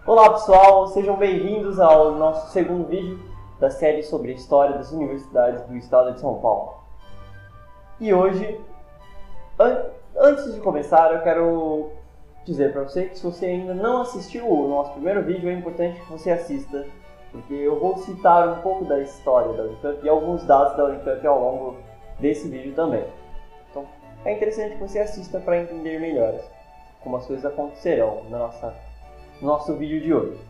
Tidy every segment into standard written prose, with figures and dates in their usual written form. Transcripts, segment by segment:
Olá pessoal, sejam bem-vindos ao nosso segundo vídeo da série sobre a história das universidades do estado de São Paulo. E hoje, antes de começar, eu quero dizer para você que se você ainda não assistiu o nosso primeiro vídeo, é importante que você assista, porque eu vou citar um pouco da história da Unicamp e alguns dados da Unicamp ao longo desse vídeo também. Então, é interessante que você assista para entender melhor como as coisas acontecerão no nosso vídeo de hoje.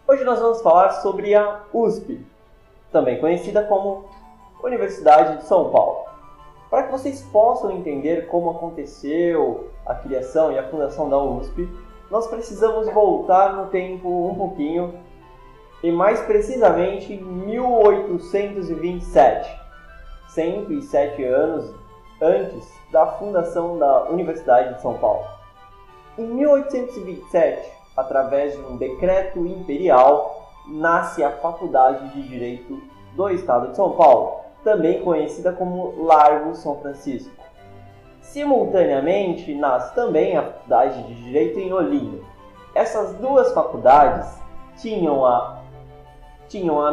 Hoje nós vamos falar sobre a USP, também conhecida como Universidade de São Paulo. Para que vocês possam entender como aconteceu a criação e a fundação da USP, nós precisamos voltar no tempo um pouquinho, e mais precisamente em 1827, 107 anos antes da fundação da Universidade de São Paulo. Em 1827, através de um decreto imperial, nasce a Faculdade de Direito do Estado de São Paulo, também conhecida como Largo São Francisco. Simultaneamente, nasce também a Faculdade de Direito em Olinda. Essas duas faculdades tinham a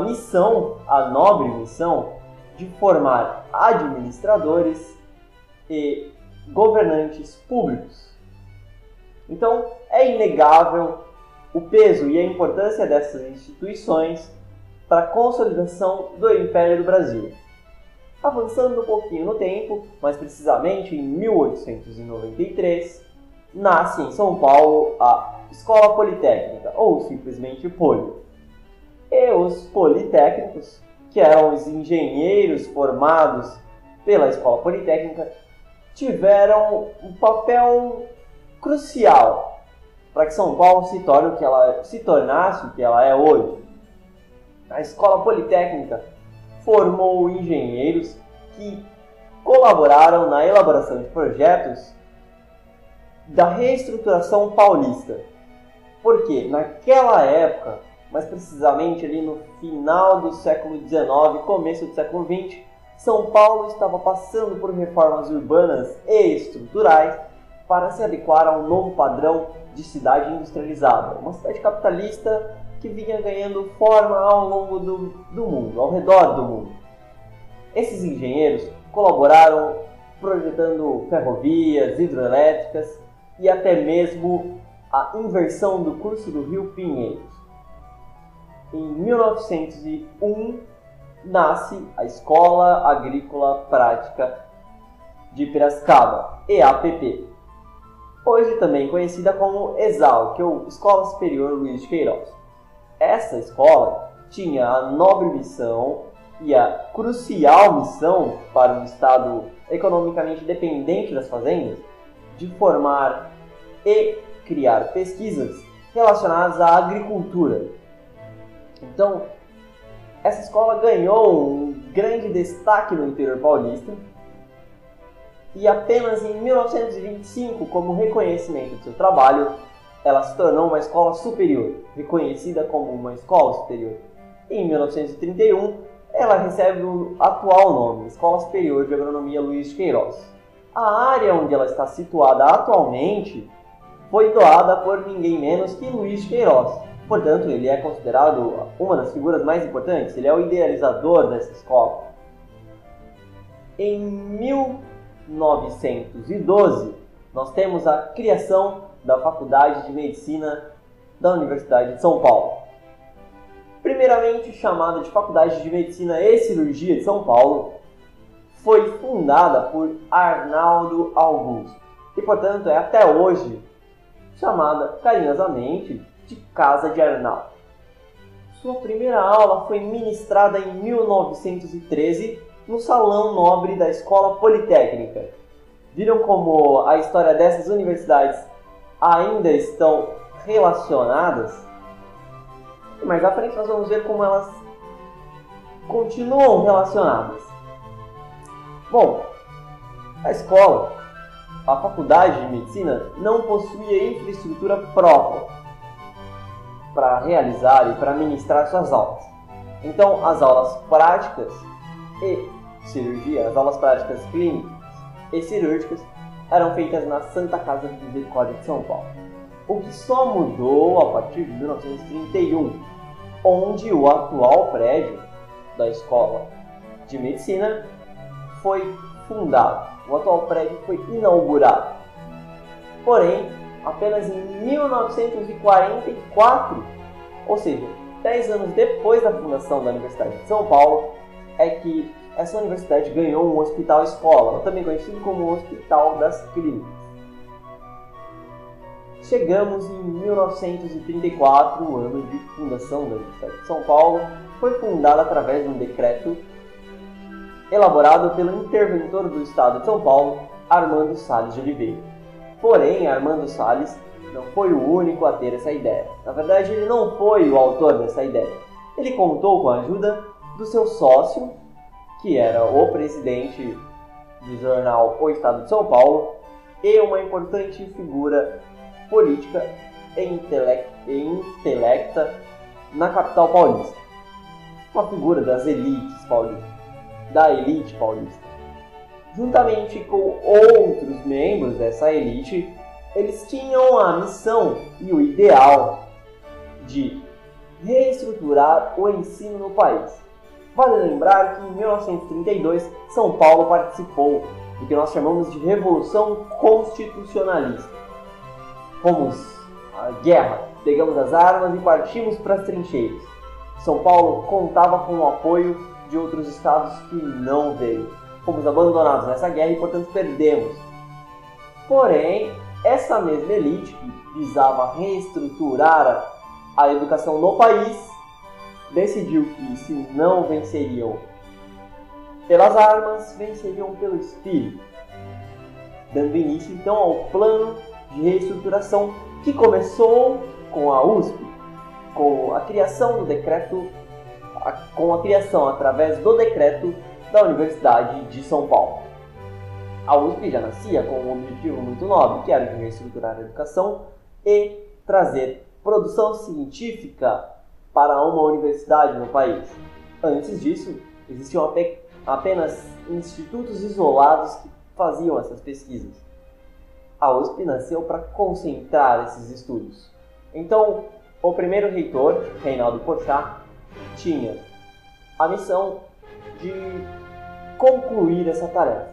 missão, a nobre missão, de formar administradores e governantes públicos. Então, é inegável o peso e a importância dessas instituições para a consolidação do Império do Brasil. Avançando um pouquinho no tempo, mais precisamente em 1893, nasce em São Paulo a Escola Politécnica, ou simplesmente Poli. E os politécnicos, que eram os engenheiros formados pela Escola Politécnica, tiveram um papel crucial para que São Paulo se tornasse o que ela é hoje. A Escola Politécnica formou engenheiros que colaboraram na elaboração de projetos da reestruturação paulista. Porque naquela época, mais precisamente ali no final do século XIX, começo do século XX, São Paulo estava passando por reformas urbanas e estruturais para se adequar a um novo padrão de cidade industrializada, uma cidade capitalista que vinha ganhando forma ao longo do mundo, ao redor do mundo. Esses engenheiros colaboraram projetando ferrovias, hidrelétricas e até mesmo a inversão do curso do Rio Pinheiros. Em 1901, nasce a Escola Agrícola Prática de Piracicaba, EAPP. Hoje também conhecida como ESAL, que é a Escola Superior Luiz de Queiroz. Essa escola tinha a nobre missão e a crucial missão para um estado economicamente dependente das fazendas de formar e criar pesquisas relacionadas à agricultura. Então, essa escola ganhou um grande destaque no interior paulista e apenas em 1925, como reconhecimento do seu trabalho, ela se tornou uma escola superior, reconhecida como uma escola superior. Em 1931, ela recebe o atual nome, Escola Superior de Agronomia Luiz de Queiroz. A área onde ela está situada atualmente foi doada por ninguém menos que Luiz de Queiroz. Portanto, ele é considerado uma das figuras mais importantes, ele é o idealizador dessa escola. Em 1912, nós temos a criação da Faculdade de Medicina da Universidade de São Paulo. Primeiramente chamada de Faculdade de Medicina e Cirurgia de São Paulo, foi fundada por Arnaldo Augusto e, portanto, é até hoje chamada carinhosamente de Casa de Arnaldo. Sua primeira aula foi ministrada em 1913 no Salão Nobre da Escola Politécnica. Viram como a história dessas universidades ainda estão relacionadas? E mais à frente nós vamos ver como elas continuam relacionadas. Bom, a Faculdade de Medicina não possuía infraestrutura própria para realizar e para ministrar suas aulas. Então, as aulas práticas e cirurgia, as aulas práticas clínicas e cirúrgicas eram feitas na Santa Casa de Misericórdia de São Paulo. o que só mudou a partir de 1931, onde o atual prédio da Escola de Medicina foi fundado. O atual prédio foi inaugurado. Porém, apenas em 1944, ou seja, 10 anos depois da fundação da Universidade de São Paulo, é que essa universidade ganhou um hospital-escola, também conhecido como o Hospital das Clínicas. Chegamos em 1934, o ano de fundação da Universidade de São Paulo, foi fundada através de um decreto elaborado pelo interventor do Estado de São Paulo, Armando Salles de Oliveira. Porém, Armando Salles não foi o único a ter essa ideia. Na verdade, ele não foi o autor dessa ideia. Ele contou com a ajuda do seu sócio, que era o presidente do jornal O Estado de São Paulo, e uma importante figura política e intelecta na capital paulista. Uma figura das elites paulistas, da elite paulista. Juntamente com outros membros dessa elite, eles tinham a missão e o ideal de reestruturar o ensino no país. Vale lembrar que em 1932 São Paulo participou do que nós chamamos de Revolução Constitucionalista. Fomos à guerra, pegamos as armas e partimos para as trincheiras. São Paulo contava com o apoio de outros estados que não veio. Fomos abandonados nessa guerra e, portanto, perdemos. Porém, essa mesma elite que visava reestruturar a educação no país decidiu que, se não venceriam pelas armas, venceriam pelo espírito, dando início então ao plano de reestruturação que começou com a USP, com a criação através do decreto da Universidade de São Paulo. A USP já nascia com um objetivo muito nobre, que era de reestruturar a educação e trazer produção científica para uma universidade no país. Antes disso, existiam apenas institutos isolados que faziam essas pesquisas. A USP nasceu para concentrar esses estudos. Então, o primeiro reitor, Reinaldo Porchat, tinha a missão de concluir essa tarefa.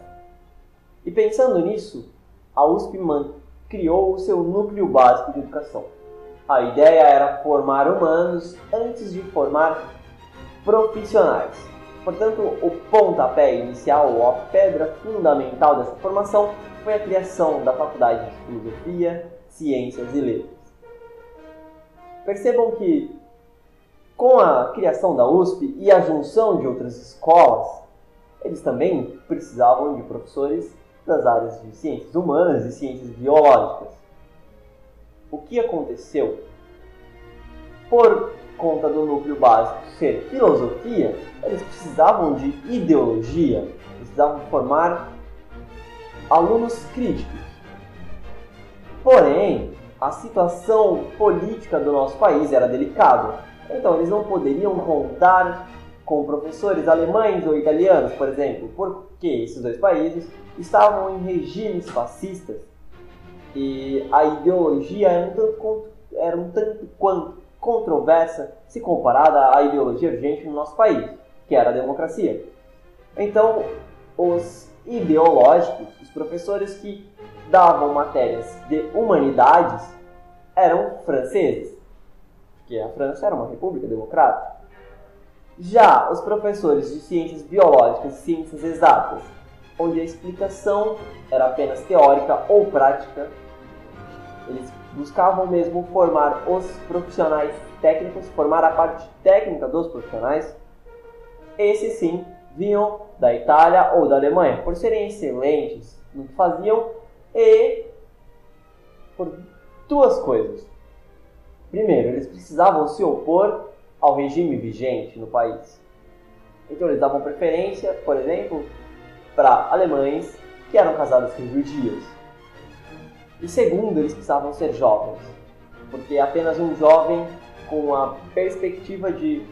E pensando nisso, a USP criou o seu núcleo básico de educação. A ideia era formar humanos antes de formar profissionais. Portanto, o pontapé inicial, ou a pedra fundamental dessa formação, foi a criação da Faculdade de Filosofia, Ciências e Letras. Percebam que, com a criação da USP e a junção de outras escolas, eles também precisavam de professores das áreas de ciências humanas e ciências biológicas. O que aconteceu? Por conta do núcleo básico ser filosofia, eles precisavam de ideologia, precisavam formar alunos críticos. Porém, a situação política do nosso país era delicada, então eles não poderiam contar com professores alemães ou italianos, por exemplo, porque esses dois países estavam em regimes fascistas e a ideologia era um tanto quanto controversa se comparada à ideologia vigente no nosso país, que era a democracia. Então, os ideológicos, os professores que davam matérias de humanidades, eram franceses, porque a França era uma república democrática. Já os professores de ciências biológicas e ciências exatas, onde a explicação era apenas teórica ou prática, eles buscavam mesmo formar os profissionais técnicos, formar a parte técnica dos profissionais. Esses sim vinham da Itália ou da Alemanha, por serem excelentes no que faziam e por duas coisas. Primeiro, eles precisavam se opor ao regime vigente no país. Então eles davam preferência, por exemplo, para alemães que eram casados com judias. E segundo, eles precisavam ser jovens, porque apenas um jovem com a perspectiva de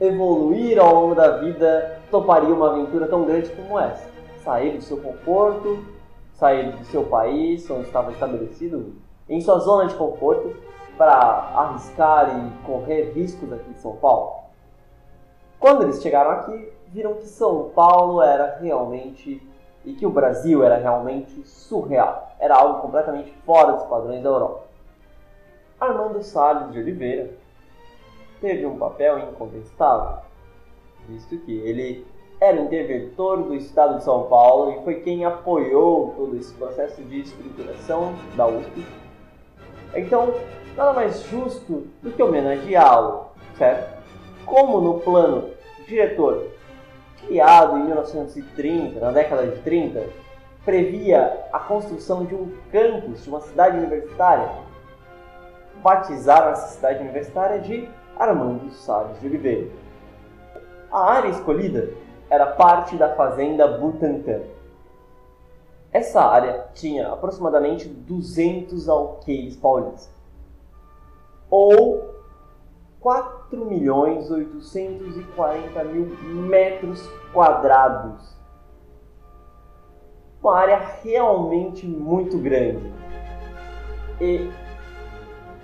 evoluir ao longo da vida toparia uma aventura tão grande como essa. Sair do seu conforto, sair do seu país, onde estava estabelecido em sua zona de conforto para arriscar e correr riscos aqui em São Paulo. Quando eles chegaram aqui, viram que São Paulo era realmente, e que o Brasil era realmente surreal. Era algo completamente fora dos padrões da Europa. Armando Salles de Oliveira teve um papel incontestável, visto que ele era o interventor do Estado de São Paulo e foi quem apoiou todo esse processo de estruturação da USP. Então, nada mais justo do que homenageá-lo, certo? Como no plano diretor, criado em 1930, na década de 30, previa a construção de um campus, de uma cidade universitária, batizaram essa cidade universitária de Armando Salles de Oliveira. A área escolhida era parte da fazenda Butantã. Essa área tinha aproximadamente 200 alqueires paulistas, ou 4.840.000 metros quadrados. Uma área realmente muito grande. E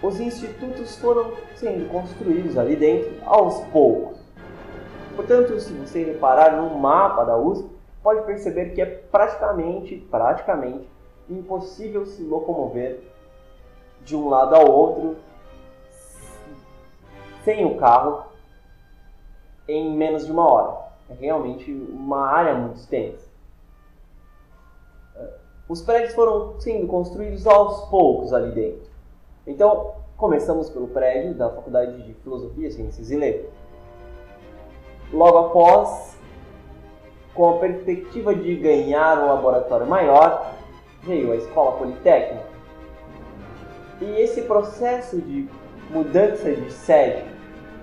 os institutos foram sendo construídos ali dentro aos poucos. Portanto, se você reparar no mapa da USP, pode perceber que é praticamente impossível se locomover de um lado ao outro sem o carro em menos de uma hora. É realmente uma área muito extensa. Os prédios foram sendo construídos aos poucos ali dentro. Então, começamos pelo prédio da Faculdade de Filosofia, Ciências e Letras. Logo após, com a perspectiva de ganhar um laboratório maior, veio a Escola Politécnica. E esse processo de mudança de sede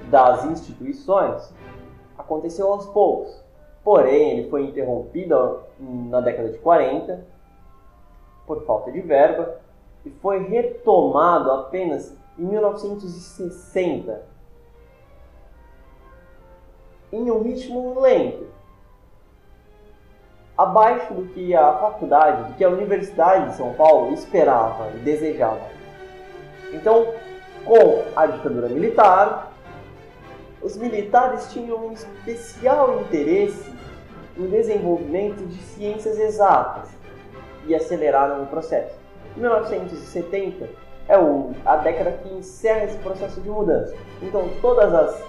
das instituições aconteceu aos poucos. Porém, ele foi interrompido na década de 40 por falta de verba e foi retomado apenas em 1960, em um ritmo lento, abaixo do que a faculdade, do que a Universidade de São Paulo esperava e desejava. Então, com a ditadura militar, os militares tinham um especial interesse no desenvolvimento de ciências exatas e aceleraram o processo. 1970 é a década que encerra esse processo de mudança. Então, todas as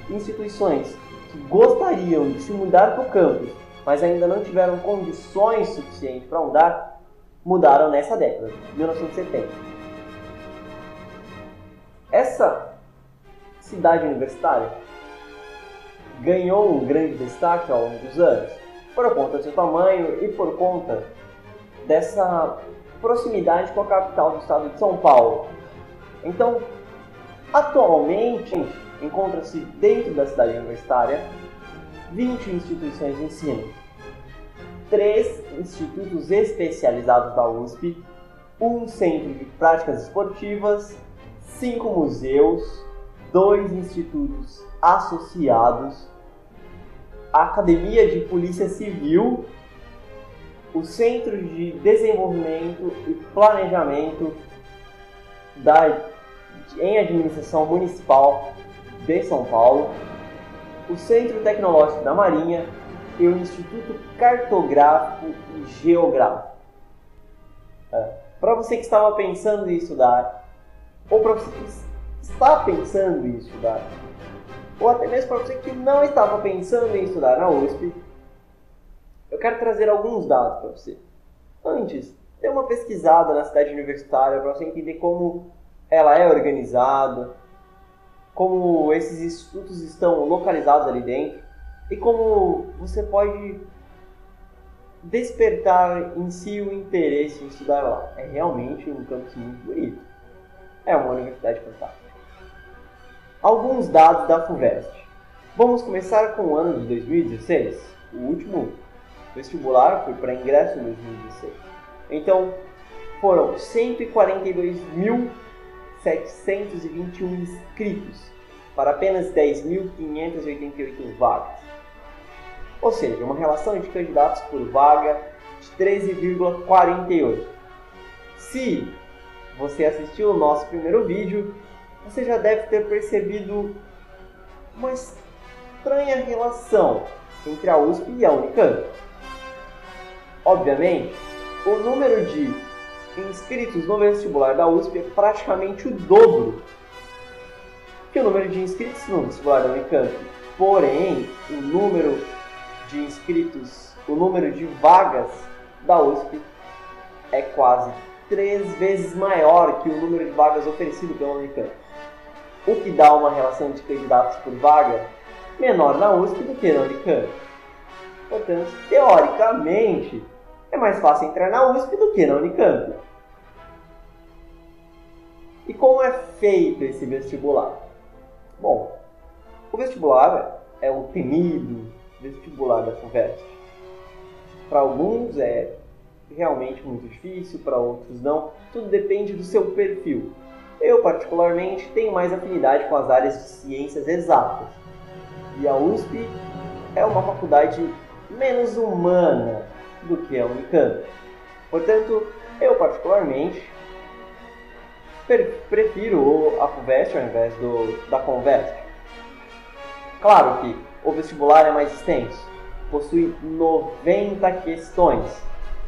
instituições que gostariam de se mudar para o campus, mas ainda não tiveram condições suficientes para mudar, mudaram nessa década, 1970. Essa cidade universitária ganhou um grande destaque ao longo dos anos, por conta do seu tamanho e por conta dessa proximidade com a capital do estado de São Paulo. Então, atualmente, encontra-se dentro da cidade universitária 20 instituições de ensino, 3 institutos especializados da USP, um centro de práticas esportivas, 5 museus, 2 institutos associados, a Academia de Polícia Civil, o Centro de Desenvolvimento e Planejamento em Administração Municipal de São Paulo, o Centro Tecnológico da Marinha e o Instituto Cartográfico e Geográfico. Para você que estava pensando em estudar, ou para você que está pensando em estudar, ou até mesmo para você que não estava pensando em estudar na USP, eu quero trazer alguns dados para você. Antes, dê uma pesquisada na cidade universitária para você entender como ela é organizada, como esses institutos estão localizados ali dentro e como você pode despertar em si o interesse em estudar lá. É realmente um campus muito bonito. É uma universidade fantástica. Alguns dados da FUVEST. Vamos começar com o ano de 2016. O último vestibular foi para ingresso em 2016. Então, foram 142.721 inscritos para apenas 10.588 vagas. Ou seja, uma relação de candidatos por vaga de 13,48. Se você assistiu o nosso primeiro vídeo, você já deve ter percebido uma estranha relação entre a USP e a Unicamp. Obviamente, o número de inscritos no vestibular da USP é praticamente o dobro que o número de inscritos no vestibular da Unicamp. Porém, o número de inscritos, o número de vagas da USP é quase 3 vezes maior que o número de vagas oferecido pela Unicamp. O que dá uma relação de candidatos por vaga menor na USP do que na Unicamp. Portanto, teoricamente, é mais fácil entrar na USP do que na Unicamp. E como é feito esse vestibular? Bom, o vestibular é o temido vestibular da FUVEST. Para alguns é realmente muito difícil, para outros não. Tudo depende do seu perfil. Eu, particularmente, tenho mais afinidade com as áreas de ciências exatas. E a USP é uma faculdade menos humana do que a Unicamp. Portanto, eu, particularmente, prefiro a FUVEST ao invés da Convest. Claro que o vestibular é mais extenso. Possui 90 questões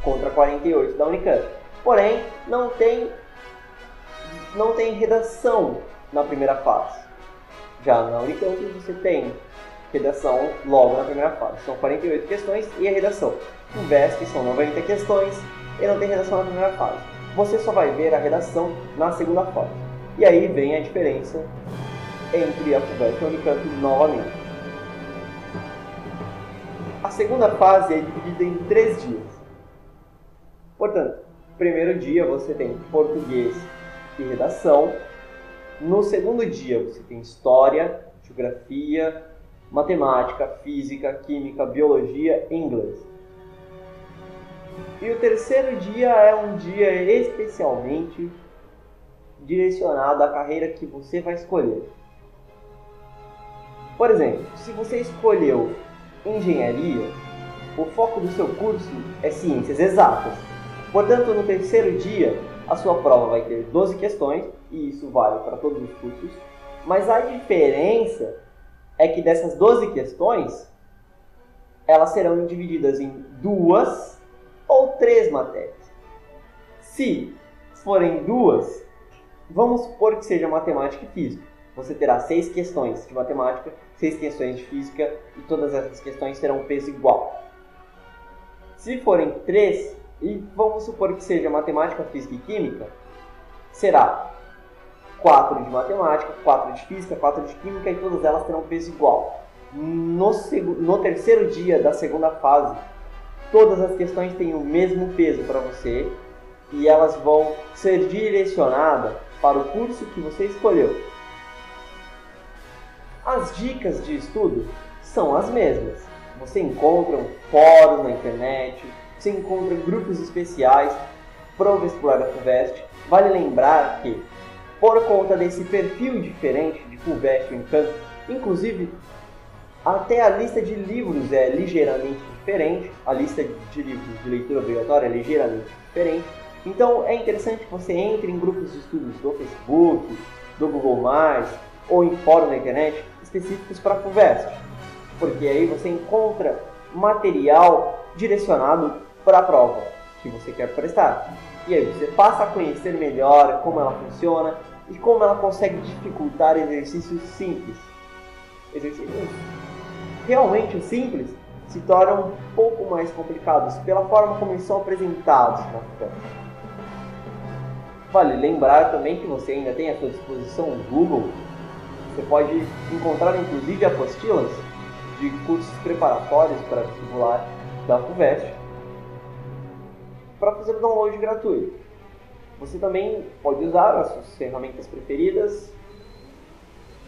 contra 48 da Unicamp. Porém, não tem redação na primeira fase. Já na Unicamp você tem redação logo na primeira fase. São 48 questões e a redação. No VESP são 90 questões e não tem redação na primeira fase. Você só vai ver a redação na segunda fase. E aí vem a diferença entre a FUVEST e a Unicamp novamente. A segunda fase é dividida em 3 dias. Portanto, no primeiro dia você tem português e redação. No segundo dia você tem história, geografia, matemática, física, química, biologia e inglês. E o terceiro dia é um dia especialmente direcionado à carreira que você vai escolher. Por exemplo, se você escolheu engenharia, o foco do seu curso é ciências exatas. Portanto, no terceiro dia, a sua prova vai ter 12 questões, e isso vale para todos os cursos, mas a diferença é que dessas 12 questões, elas serão divididas em 2 ou 3 matérias. Se forem 2, vamos supor que seja matemática e física. Você terá 6 questões de matemática, 6 questões de física, e todas essas questões terão um peso igual. Se forem 3, e vamos supor que seja matemática, física e química, será 4 de matemática, 4 de física, 4 de química, e todas elas terão um peso igual. No terceiro dia da segunda fase, todas as questões têm o mesmo peso para você e elas vão ser direcionadas para o curso que você escolheu. As dicas de estudo são as mesmas. Você encontra fóruns na internet, você encontra grupos especiais para o vestibular da FUVEST. Vale lembrar que, por conta desse perfil diferente de FUVEST e Unicamp, inclusive até a lista de livros é ligeiramente diferente, a lista de livros de leitura obrigatória é ligeiramente diferente. Então é interessante que você entre em grupos de estudos do Facebook, do Google+, ou em fóruns na internet específicos para a FUVEST, porque aí você encontra material direcionado para a prova que você quer prestar. E aí você passa a conhecer melhor como ela funciona e como ela consegue dificultar exercícios simples. Exercícios realmente simples se tornam um pouco mais complicados pela forma como eles são apresentados na FUVEST. Vale lembrar também que você ainda tem à sua disposição o Google. Você pode encontrar inclusive apostilas de cursos preparatórios para vestibular da FUVEST para fazer o download gratuito. Você também pode usar as suas ferramentas preferidas,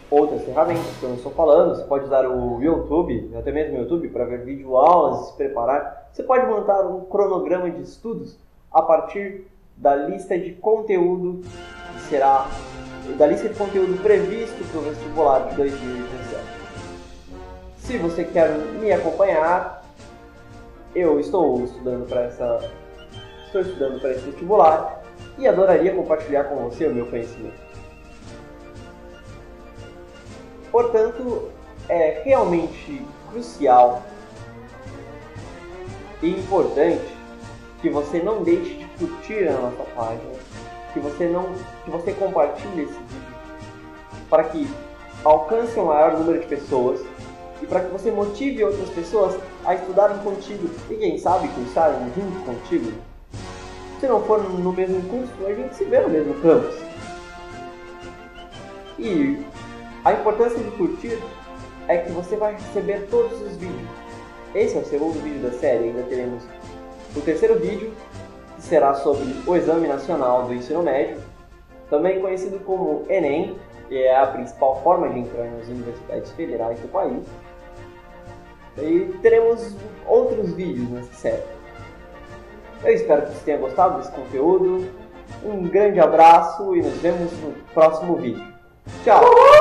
outras ferramentas que eu não estou falando. Você pode usar o YouTube, até mesmo o YouTube, para ver videoaulas, se preparar. Você pode montar um cronograma de estudos a partir da lista de conteúdo que será da lista de conteúdo previsto para o vestibular de 2017. Se você quer me acompanhar, eu estou estudando para esse vestibular e adoraria compartilhar com você o meu conhecimento. Portanto, é realmente crucial e importante que você não deixe de curtir a nossa página, que você compartilhe esse vídeo para que alcance um maior número de pessoas e para que você motive outras pessoas a estudarem contigo e quem sabe cursarem junto contigo. Se não for no mesmo curso, a gente se vê no mesmo campus. E a importância de curtir é que você vai receber todos os vídeos. Esse é o segundo vídeo da série, ainda teremos o terceiro vídeo, que será sobre o Exame Nacional do Ensino Médio, também conhecido como Enem, que é a principal forma de entrar nas universidades federais do país. E teremos outros vídeos nessa série. Eu espero que você tenha gostado desse conteúdo. Um grande abraço e nos vemos no próximo vídeo. Tchau!